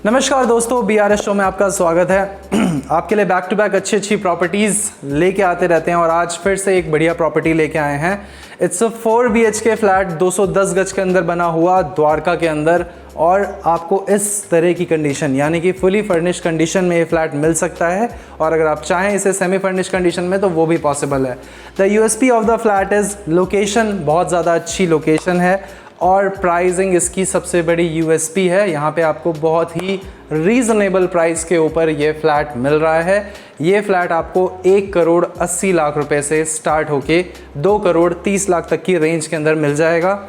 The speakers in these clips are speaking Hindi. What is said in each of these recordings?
नमस्कार दोस्तों, BRS शो में आपका स्वागत है। आपके लिए बैक टू बैक अच्छी प्रॉपर्टीज़ लेके आते रहते हैं और आज फिर से एक बढ़िया प्रॉपर्टी लेके आए हैं। इट्स अ 4 BHK फ्लैट 210 गज के अंदर बना हुआ द्वारका के अंदर, और आपको इस तरह की कंडीशन यानी कि फुली फर्निश कंडीशन में ये फ्लैट मिल सकता है। और अगर आप चाहें इसे सेमी फर्निश कंडीशन में तो वो भी पॉसिबल है। The USP of the flat is location, बहुत ज़्यादा अच्छी लोकेशन है और प्राइसिंग इसकी सबसे बड़ी USP है। यहाँ पे आपको बहुत ही रीज़नेबल प्राइस के ऊपर ये फ्लैट मिल रहा है। ये फ्लैट आपको 1 करोड़ 80 लाख रुपए से स्टार्ट होके 2 करोड़ 30 लाख तक की रेंज के अंदर मिल जाएगा।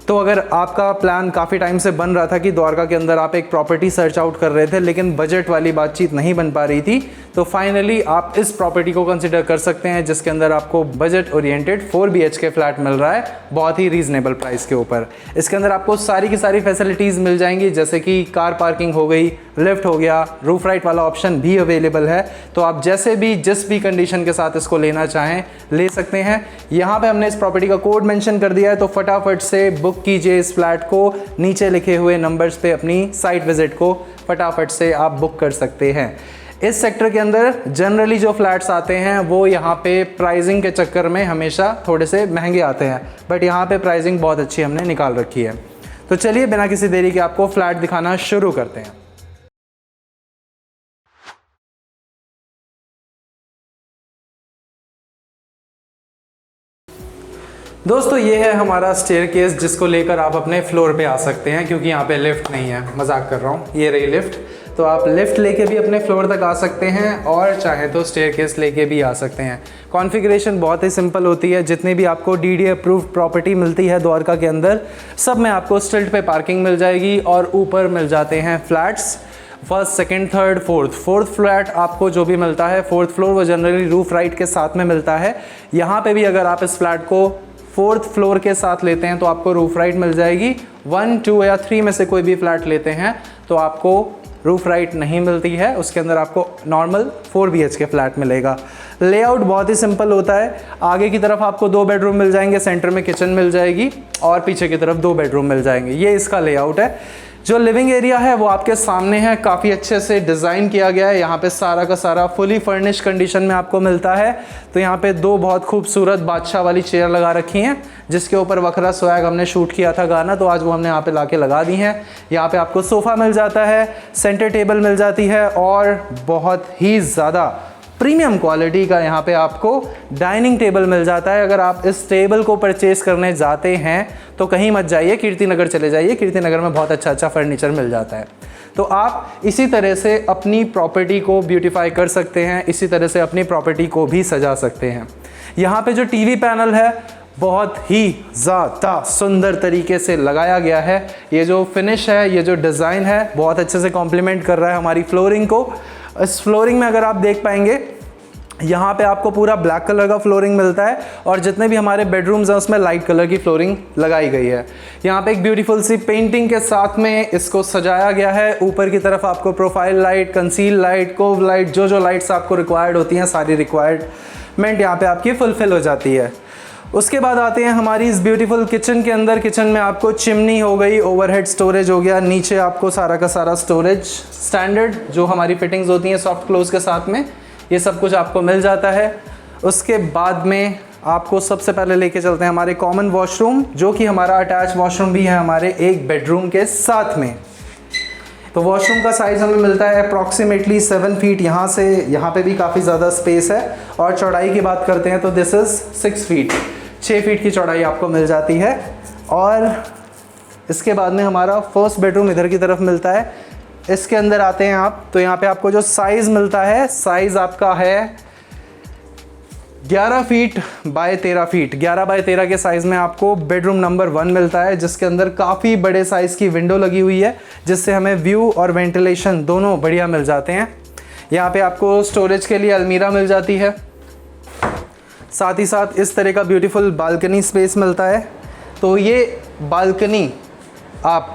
तो अगर आपका प्लान काफ़ी टाइम से बन रहा था कि द्वारका के अंदर आप एक प्रॉपर्टी सर्च आउट कर रहे थे लेकिन बजट वाली बातचीत नहीं बन पा रही थी, तो फाइनली आप इस प्रॉपर्टी को कंसिडर कर सकते हैं जिसके अंदर आपको बजट ओरिएंटेड 4 BHK फ्लैट मिल रहा है बहुत ही रीज़नेबल प्राइस के ऊपर। इसके अंदर आपको सारी की सारी फैसिलिटीज़ मिल जाएंगी, जैसे कि कार पार्किंग हो गई, लिफ्ट हो गया, रूफ राइट वाला ऑप्शन भी अवेलेबल है। तो आप जैसे भी जिस भी कंडीशन के साथ इसको लेना चाहें ले सकते हैं। यहाँ पे हमने इस प्रॉपर्टी का कोड मेंशन कर दिया है, तो फटाफट से बुक कीजिए इस फ्लैट को। नीचे लिखे हुए नंबर्स पे अपनी साइट विजिट को फटाफट से आप बुक कर सकते हैं। इस सेक्टर के अंदर जनरली जो फ्लैट्स आते हैं वो यहाँ पे प्राइसिंग के चक्कर में हमेशा थोड़े से महंगे आते हैं, बट यहाँ पे प्राइसिंग बहुत अच्छी हमने निकाल रखी है। तो चलिए बिना किसी देरी के आपको फ्लैट दिखाना शुरू करते हैं। दोस्तों ये है हमारा स्टेयरकेस जिसको लेकर आप अपने फ्लोर पे आ सकते हैं, क्योंकि यहाँ पे लिफ्ट नहीं है। मजाक कर रहा हूँ, ये रही लिफ्ट। तो आप लिफ्ट लेके भी अपने फ्लोर तक आ सकते हैं और चाहे तो स्टेयरकेस लेके भी आ सकते हैं। कॉन्फ़िगरेशन बहुत ही सिंपल होती है। जितनी भी आपको DDA अप्रूव्ड प्रॉपर्टी मिलती है द्वारका के अंदर, सब में आपको स्टिल्ट पे पार्किंग मिल जाएगी और ऊपर मिल जाते हैं flats. First, second, third, fourth flat आपको जो भी मिलता है, फोर्थ फ्लोर वो जनरली रूफ राइट के साथ में मिलता है। यहाँ पे भी अगर आप इस फ्लैट को 4th फ्लोर के साथ लेते हैं तो आपको रूफ राइट मिल जाएगी। 1, 2 या 3 में से कोई भी फ्लैट लेते हैं तो आपको रूफ राइट नहीं मिलती है, उसके अंदर आपको नॉर्मल 4 BHK फ्लैट मिलेगा। लेआउट बहुत ही सिंपल होता है। आगे की तरफ आपको 2 बेडरूम मिल जाएंगे, सेंटर में किचन मिल जाएगी और पीछे की तरफ 2 बेडरूम मिल जाएंगे। ये इसका लेआउट है। जो लिविंग एरिया है वो आपके सामने है, काफ़ी अच्छे से डिज़ाइन किया गया है। यहाँ पे सारा का सारा फुली फर्निश कंडीशन में आपको मिलता है। तो यहाँ पे 2 बहुत खूबसूरत बादशाह वाली चेयर लगा रखी हैं, जिसके ऊपर वखरा स्वैग हमने शूट किया था गाना, तो आज वो हमने यहाँ पे लाके लगा दी हैं। यहाँ पे आपको सोफ़ा मिल जाता है, सेंटर टेबल मिल जाती है और बहुत ही ज़्यादा प्रीमियम क्वालिटी का यहाँ पे आपको डाइनिंग टेबल मिल जाता है। अगर आप इस टेबल को परचेज़ करने जाते हैं तो कहीं मत जाइए, कीर्तिनगर चले जाइए। कीर्तिनगर में बहुत अच्छा फर्नीचर मिल जाता है। तो आप इसी तरह से अपनी प्रॉपर्टी को ब्यूटीफाई कर सकते हैं, इसी तरह से अपनी प्रॉपर्टी को भी सजा सकते हैं। यहाँ पे जो TV पैनल है बहुत ही ज़्यादा सुंदर तरीके से लगाया गया है। ये जो फिनिश है, ये जो डिज़ाइन है, बहुत अच्छे से कॉम्प्लीमेंट कर रहा है हमारी फ्लोरिंग को। इस फ्लोरिंग में अगर आप देख पाएंगे, यहाँ पे आपको पूरा ब्लैक कलर का फ्लोरिंग मिलता है और जितने भी हमारे बेडरूम्स हैं उसमें लाइट कलर की फ्लोरिंग लगाई गई है। यहाँ पे एक ब्यूटीफुल सी पेंटिंग के साथ में इसको सजाया गया है। ऊपर की तरफ आपको profile light, conceal light, cove light, जो लाइट्स आपको रिक्वायर्ड होती हैं सारी रिक्वायरमेंट यहाँ पे आपकी फुलफिल हो जाती है। उसके बाद आते हैं हमारी इस ब्यूटीफुल किचन के अंदर। किचन में आपको चिमनी हो गई, ओवरहेड स्टोरेज हो गया, नीचे आपको सारा का सारा स्टोरेज स्टैंडर्ड जो हमारी फिटिंग्स होती हैं सॉफ्ट क्लोज के साथ में, ये सब कुछ आपको मिल जाता है। उसके बाद में आपको सबसे पहले लेके चलते हैं हमारे कॉमन वॉशरूम, जो कि हमारा अटैच वॉशरूम भी है हमारे एक बेडरूम के साथ में। तो वॉशरूम का साइज़ हमें मिलता है अप्रॉक्सीमेटली 7 फीट। यहाँ से यहाँ पे भी काफ़ी ज़्यादा स्पेस है। और चौड़ाई की बात करते हैं तो दिस इज़ 6 फीट, 6 फीट की चौड़ाई आपको मिल जाती है। और इसके बाद में हमारा फर्स्ट बेडरूम इधर की तरफ मिलता है। इसके अंदर आते हैं आप तो यहाँ पे आपको जो साइज़ मिलता है, साइज़ आपका है 11 फीट बाय 13 फीट। 11 बाय 13 के साइज़ में आपको बेडरूम नंबर 1 मिलता है, जिसके अंदर काफ़ी बड़े साइज़ की विंडो लगी हुई है, जिससे हमें व्यू और वेंटिलेशन दोनों बढ़िया मिल जाते हैं। यहाँ पे आपको स्टोरेज के लिए अलमीरा मिल जाती है, साथ ही साथ इस तरह का ब्यूटीफुल बालकनी स्पेस मिलता है। तो ये बालकनी आप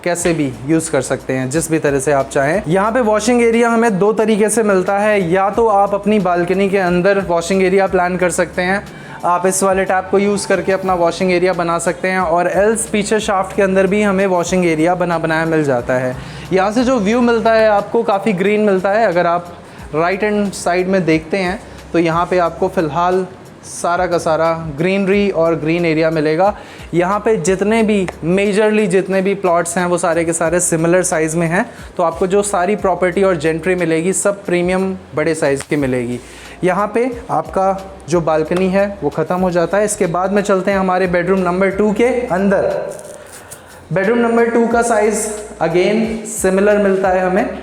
कैसे भी यूज़ कर सकते हैं, जिस भी तरह से आप चाहें। यहाँ पे वॉशिंग एरिया हमें 2 तरीके से मिलता है। या तो आप अपनी बालकनी के अंदर वॉशिंग एरिया प्लान कर सकते हैं, आप इस वाले टैप को यूज़ करके अपना वॉशिंग एरिया बना सकते हैं, और एल्स पीछे शाफ्ट के अंदर भी हमें वॉशिंग एरिया बनाया मिल जाता है। यहाँ से जो व्यू मिलता है आपको काफ़ी ग्रीन मिलता है। अगर आप राइट हैंड साइड में देखते हैं तो यहाँ पे आपको फ़िलहाल सारा का सारा ग्रीनरी और ग्रीन एरिया मिलेगा। यहाँ पे जितने भी प्लॉट्स हैं वो सारे के सारे सिमिलर साइज़ में हैं, तो आपको जो सारी प्रॉपर्टी और जेंट्री मिलेगी सब प्रीमियम बड़े साइज़ की मिलेगी। यहाँ पे आपका जो बालकनी है वो ख़त्म हो जाता है। इसके बाद में चलते हैं हमारे बेडरूम नंबर 2 के अंदर। बेडरूम नंबर 2 का साइज़ अगेन सिमिलर मिलता है हमें,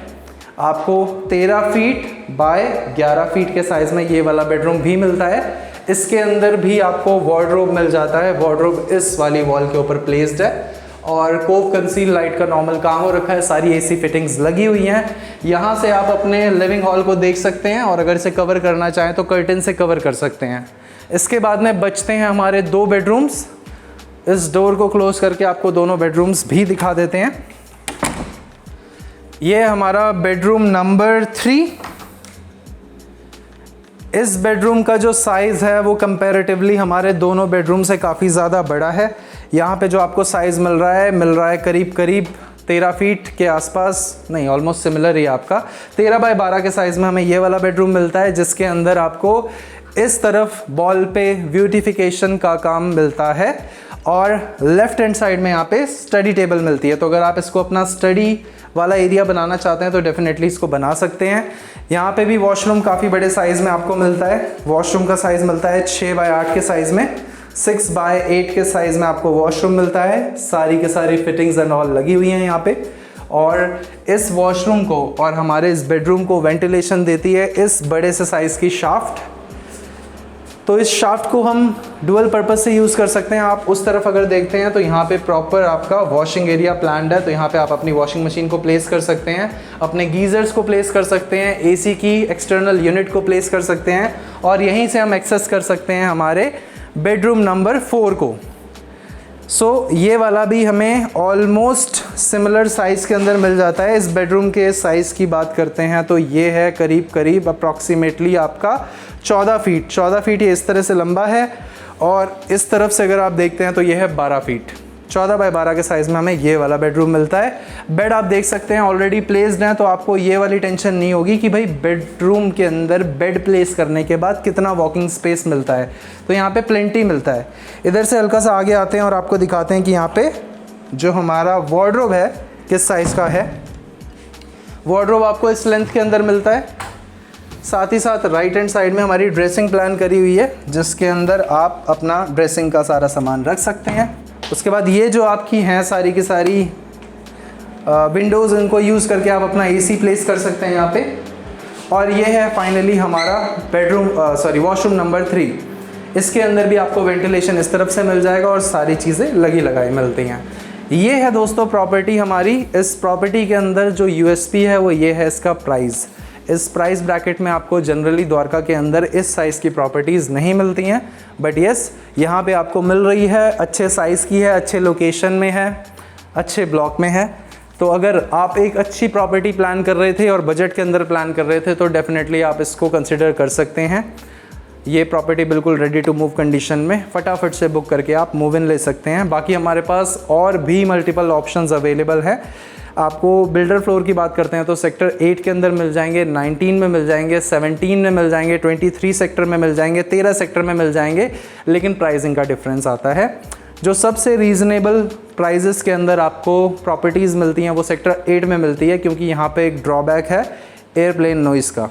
आपको 13 फीट बाय 11 फीट के साइज़ में ये वाला बेडरूम भी मिलता है। इसके अंदर भी आपको वार्डरोब मिल जाता है। वार्डरोब इस वाली वॉल के ऊपर प्लेस्ड है, और कोव कंसील लाइट का नॉर्मल काम हो रखा है। सारी एसी फिटिंग्स लगी हुई हैं। यहाँ से आप अपने लिविंग हॉल को देख सकते हैं, और अगर इसे कवर करना चाहें तो कर्टन से कवर कर सकते हैं। इसके बाद में बचते हैं हमारे 2 बेडरूम्स। इस डोर को क्लोज करके आपको दोनों बेडरूम्स भी दिखा देते हैं। ये हमारा बेडरूम नंबर 3। इस बेडरूम का जो साइज़ है वो कंपैरेटिवली हमारे दोनों बेडरूम से काफ़ी ज़्यादा बड़ा है। यहाँ पे जो आपको साइज़ मिल रहा है करीब 13 फीट के आसपास, नहीं ऑलमोस्ट सिमिलर ही आपका 13 बाय 12 के साइज़ में हमें ये वाला बेडरूम मिलता है, जिसके अंदर आपको इस तरफ वॉल पे ब्यूटिफिकेशन का काम मिलता है, और लेफ़्ट हैंड साइड में यहाँ पे स्टडी टेबल मिलती है। तो अगर आप इसको अपना स्टडी वाला एरिया बनाना चाहते हैं तो डेफिनेटली इसको बना सकते हैं। यहाँ पे भी वॉशरूम काफ़ी बड़े साइज़ में आपको मिलता है। वॉशरूम का साइज़ मिलता है 6 बाय 8 के साइज़ में, 6 बाय 8 के साइज़ में आपको वॉशरूम मिलता है। सारी के सारी फिटिंग्स एंड ऑल लगी हुई हैं यहाँ पे, और इस वॉशरूम को और हमारे इस बेडरूम को वेंटिलेशन देती है इस बड़े से साइज़ की शाफ्ट। तो इस शाफ्ट को हम डुअल पर्पस से यूज़ कर सकते हैं। आप उस तरफ अगर देखते हैं तो यहाँ पे प्रॉपर आपका वॉशिंग एरिया प्लान्ड है, तो यहाँ पे आप अपनी वॉशिंग मशीन को प्लेस कर सकते हैं, अपने गीज़र्स को प्लेस कर सकते हैं, एसी की एक्सटर्नल यूनिट को प्लेस कर सकते हैं, और यहीं से हम एक्सेस कर सकते हैं हमारे बेडरूम नंबर 4 को। ये वाला भी हमें ऑलमोस्ट सिमिलर साइज़ के अंदर मिल जाता है। इस बेडरूम के साइज़ की बात करते हैं तो ये है करीब अप्रॉक्सीमेटली आपका 14 फीट ये इस तरह से लंबा है, और इस तरफ से अगर आप देखते हैं तो ये है 12 फीट। 14 बाय 12 के साइज़ में हमें ये वाला बेडरूम मिलता है। बेड आप देख सकते हैं ऑलरेडी प्लेस्ड हैं, तो आपको ये वाली टेंशन नहीं होगी कि भाई बेडरूम के अंदर बेड प्लेस करने के बाद कितना वॉकिंग स्पेस मिलता है, तो यहाँ पे प्लेंटी मिलता है। इधर से हल्का सा आगे आते हैं और आपको दिखाते हैं कि यहाँ पे जो हमारा वार्डरोब है किस साइज़ का है। वार्डरोब आपको इस लेंथ के अंदर मिलता है। साथ ही साथ राइट हैंड साइड में हमारी ड्रेसिंग प्लान करी हुई है, जिसके अंदर आप अपना ड्रेसिंग का सारा सामान रख सकते हैं। उसके बाद ये जो आपकी हैं सारी की सारी विंडोज़, इनको यूज़ करके आप अपना एसी प्लेस कर सकते हैं यहाँ पे। और ये है फाइनली हमारा वॉशरूम नंबर 3। इसके अंदर भी आपको वेंटिलेशन इस तरफ से मिल जाएगा, और सारी चीज़ें लगी लगाई मिलती हैं। ये है दोस्तों प्रॉपर्टी हमारी। इस प्रॉपर्टी के अंदर जो यूएसपी है वो ये है इसका प्राइस। इस प्राइस ब्रैकेट में आपको जनरली द्वारका के अंदर इस साइज़ की प्रॉपर्टीज़ नहीं मिलती हैं, बट येस यहाँ पे आपको मिल रही है। अच्छे साइज़ की है, अच्छे लोकेशन में है, अच्छे ब्लॉक में है। तो अगर आप एक अच्छी प्रॉपर्टी प्लान कर रहे थे और बजट के अंदर प्लान कर रहे थे तो डेफिनेटली आप इसको कंसिडर कर सकते हैं। ये प्रॉपर्टी बिल्कुल रेडी टू मूव कंडीशन में, फटाफट से बुक करके आप मूव इन ले सकते हैं। बाकी हमारे पास और भी मल्टीपल ऑप्शंस अवेलेबल हैं। आपको बिल्डर फ्लोर की बात करते हैं तो सेक्टर 8 के अंदर मिल जाएंगे, 19 में मिल जाएंगे, 17 में मिल जाएंगे, 23 सेक्टर में मिल जाएंगे, 13 सेक्टर में मिल जाएंगे, लेकिन प्राइसिंग का डिफरेंस आता है। जो सबसे रीज़नेबल प्राइजेस के अंदर आपको प्रॉपर्टीज़ मिलती हैं वो सेक्टर 8 में मिलती है, क्योंकि यहाँ पे एक ड्रॉबैक है एयरप्लेन नॉइज़ का।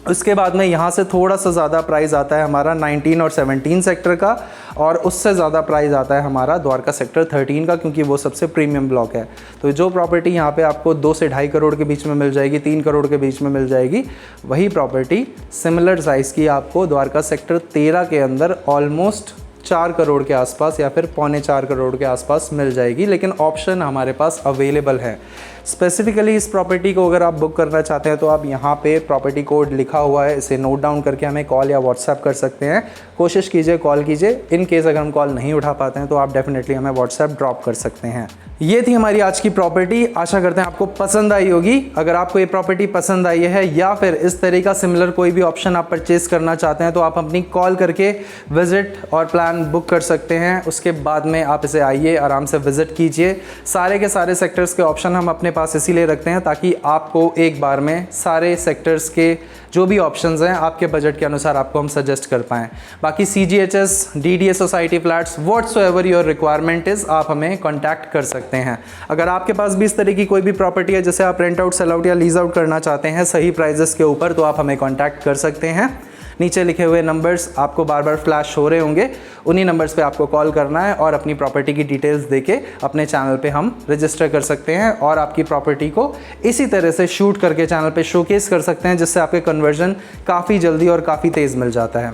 उसके बाद में यहाँ से थोड़ा सा ज़्यादा प्राइस आता है हमारा 19 और 17 सेक्टर का, और उससे ज़्यादा प्राइस आता है हमारा द्वारका सेक्टर 13 का, क्योंकि वो सबसे प्रीमियम ब्लॉक है। तो जो प्रॉपर्टी यहाँ पे आपको 2 से 2.5 करोड़ के बीच में मिल जाएगी, 3 करोड़ के बीच में मिल जाएगी, वही प्रॉपर्टी सिमिलर साइज़ की आपको द्वारका सेक्टर 13 के अंदर ऑलमोस्ट 4 करोड़ के आसपास या फिर 3.25 करोड़ के आसपास मिल जाएगी। लेकिन ऑप्शन हमारे पास अवेलेबल है। स्पेसिफिकली इस प्रॉपर्टी को अगर आप बुक करना चाहते हैं तो आप यहाँ पे प्रॉपर्टी कोड लिखा हुआ है, इसे नोट डाउन करके हमें कॉल या व्हाट्सएप कर सकते हैं। कोशिश कीजिए कॉल कीजिए, इन केस अगर हम कॉल नहीं उठा पाते हैं तो आप डेफिनेटली हमें व्हाट्सएप ड्रॉप कर सकते हैं। ये थी हमारी आज की प्रॉपर्टी, आशा करते हैं आपको पसंद आई होगी। अगर आपको ये प्रॉपर्टी पसंद आई है या फिर इस तरह का सिमिलर कोई भी ऑप्शन आप परचेज करना चाहते हैं तो आप अपनी कॉल करके विजिट और प्लान बुक कर सकते हैं। उसके बाद में आप इसे आइए, आराम से विजिट कीजिए। सारे के सारे सेक्टर्स के ऑप्शन हम अपने पास इसीलिए रखते हैं ताकि आपको एक बार में सारे सेक्टर्स के जो भी ऑप्शंस हैं आपके बजट के अनुसार आपको हम सजेस्ट कर पाएँ। बाकी CGHS, DDA society flats, whatsoever your requirement is, आप हमें कॉन्टैक्ट कर सकते हैं। अगर आपके पास भी इस तरह की कोई भी प्रॉपर्टी है जैसे आप रेंट आउट, सेल आउट या लीज आउट करना चाहते हैं सही प्राइजेस के ऊपर, तो आप हमें कॉन्टैक्ट कर सकते हैं। नीचे लिखे हुए नंबर्स आपको बार बार फ्लैश हो रहे होंगे, उन्हीं नंबर्स पे आपको कॉल करना है और अपनी प्रॉपर्टी की डिटेल्स देके अपने चैनल पे हम रजिस्टर कर सकते हैं और आपकी प्रॉपर्टी को इसी तरह से शूट करके चैनल पे शोकेस कर सकते हैं, जिससे आपके कन्वर्जन काफ़ी जल्दी और काफ़ी तेज़ मिल जाता है।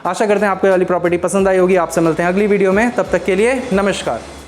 आशा करते हैं आपको ये वाली प्रॉपर्टी पसंद आई होगी। आपसे मिलते हैं अगली वीडियो में, तब तक के लिए नमस्कार।